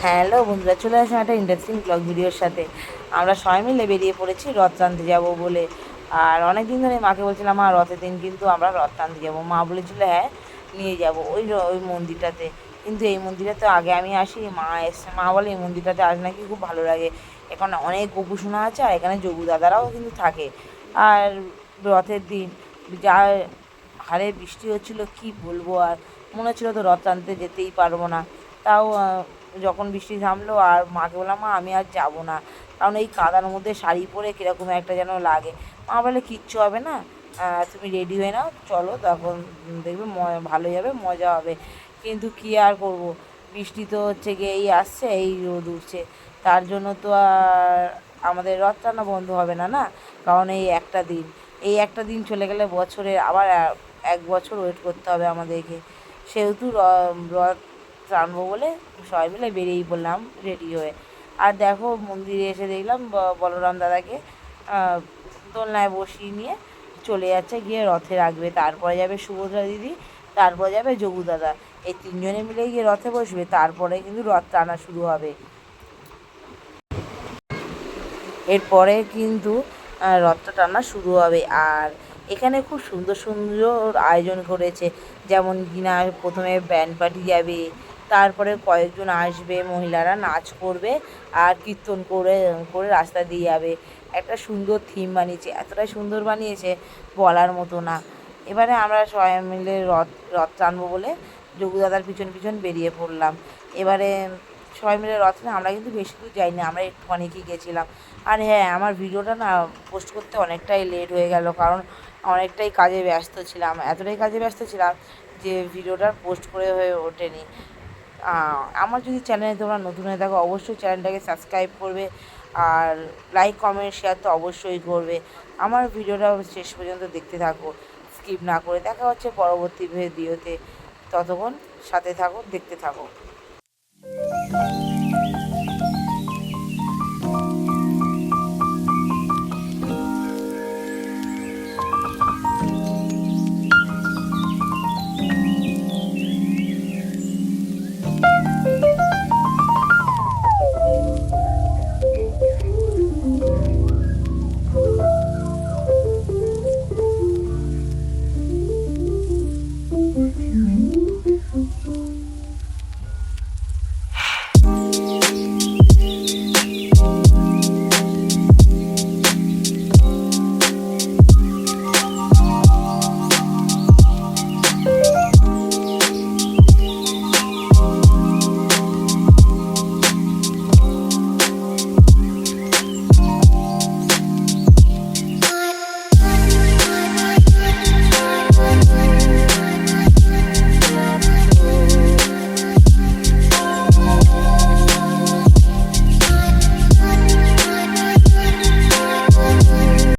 Hello বন্ধুরা, চলে আসুন একটা ইন্টারেস্টিং ব্লগ ভিডিওর সাথে। আমরা সবাই মিলে বেরিয়ে পড়েছি রথ টানতে যাবো বলে। আর অনেক দিন ধরে মাকে বলছিলাম, মা রথের দিন কিন্তু আমরা রথ টানতে যাবো। মা বলেছিল হ্যাঁ নিয়ে যাব ওই মন্দিরটাতে। কিন্তু এই মন্দিরে তো আগে আমি আসি, মা এসছে, মা বলে এই মন্দিরটাতে আজ নাকি খুব ভালো লাগে। এখন অনেক গোপু সোনা আছে, আর এখানে যোগু দাদারাও কিন্তু থাকে। আর রথের দিন যা হারে বৃষ্টি হচ্ছিল কি বলবো, আর মনে হচ্ছিলো তো রথ টানতে যেতেই পারবো না। তাও যখন বৃষ্টি থামলো আর মাকে বললাম, মা আমি আর যাবো না, কারণ এই কাদার মধ্যে শাড়ি পরে কীরকম একটা যেন লাগে। মা বলে কিচ্ছু হবে না, তুমি রেডি হয়ে নাও, চলো, তখন দেখবে ভালোই হবে, মজা হবে। কিন্তু কী আর করবো, বৃষ্টি তো হচ্ছে গিয়ে এই আসছে, এই রোদ উঠছে, তার জন্য তো আর আমাদের রথ টানা বন্ধ হবে না, না। কারণ এই একটা দিন চলে গেলে বছরে আবার এক বছর ওয়েট করতে হবে আমাদেরকে। সেহেতু রথ টানবো বলে সবাই মিলে বেরিয়েই পড়লাম রেডি হয়ে। আর দেখো, মন্দিরে এসে দেখলাম বলরাম দাদাকে দোলনায় বসিয়ে নিয়ে চলে যাচ্ছে, গিয়ে রথে রাখবে, তারপরে যাবে সুভদ্রা দিদি, তারপরে যাবে যোগু দাদা। এই তিনজনে মিলে গিয়ে রথে বসবে, তারপরে কিন্তু রথ টানা শুরু হবে। এরপরে কিন্তু রথটা টানা শুরু হবে। আর এখানে খুব সুন্দর সুন্দর আয়োজন করেছে, যেমন কিনা প্রথমে ব্যান্ড পার্টি যাবে, তারপরে কয়েকজন আসবে, মহিলারা নাচ করবে আর কীর্তন করে করে রাস্তা দিয়ে যাবে। একটা সুন্দর থিম বানিয়েছে, এতটাই সুন্দর বানিয়েছে বলার মতো না। এবারে আমরা সবাই মিলে রথ রথ টানবো বলে যোগুদাদার পিছন পিছন বেরিয়ে পড়লাম। এবারে সবাই মিলে রথ না, আমরা কিন্তু বেশি দূর যাইনি, আমরা একটুখানি কি গেছিলাম। আর হ্যাঁ, আমার ভিডিওটা না পোস্ট করতে অনেকটাই লেট হয়ে গেল, কারণ অনেকটাই কাজে ব্যস্ত ছিলাম, এতটাই কাজে ব্যস্ত ছিলাম যে ভিডিওটা পোস্ট করে হয়ে ওঠেনি। আমার যদি চ্যানেলে তোমরা নতুন হয়ে থাকো, অবশ্যই চ্যানেলটাকে সাবস্ক্রাইব করবে, আর লাইক কমেন্ট শেয়ার তো অবশ্যই করবে। আমার ভিডিওটা শেষ পর্যন্ত দেখতে থাকো, স্কিপ না করে। দেখা হচ্ছে পরবর্তী ভিডিওতে, ততক্ষণ সাথে থাকো, দেখতে থাকো।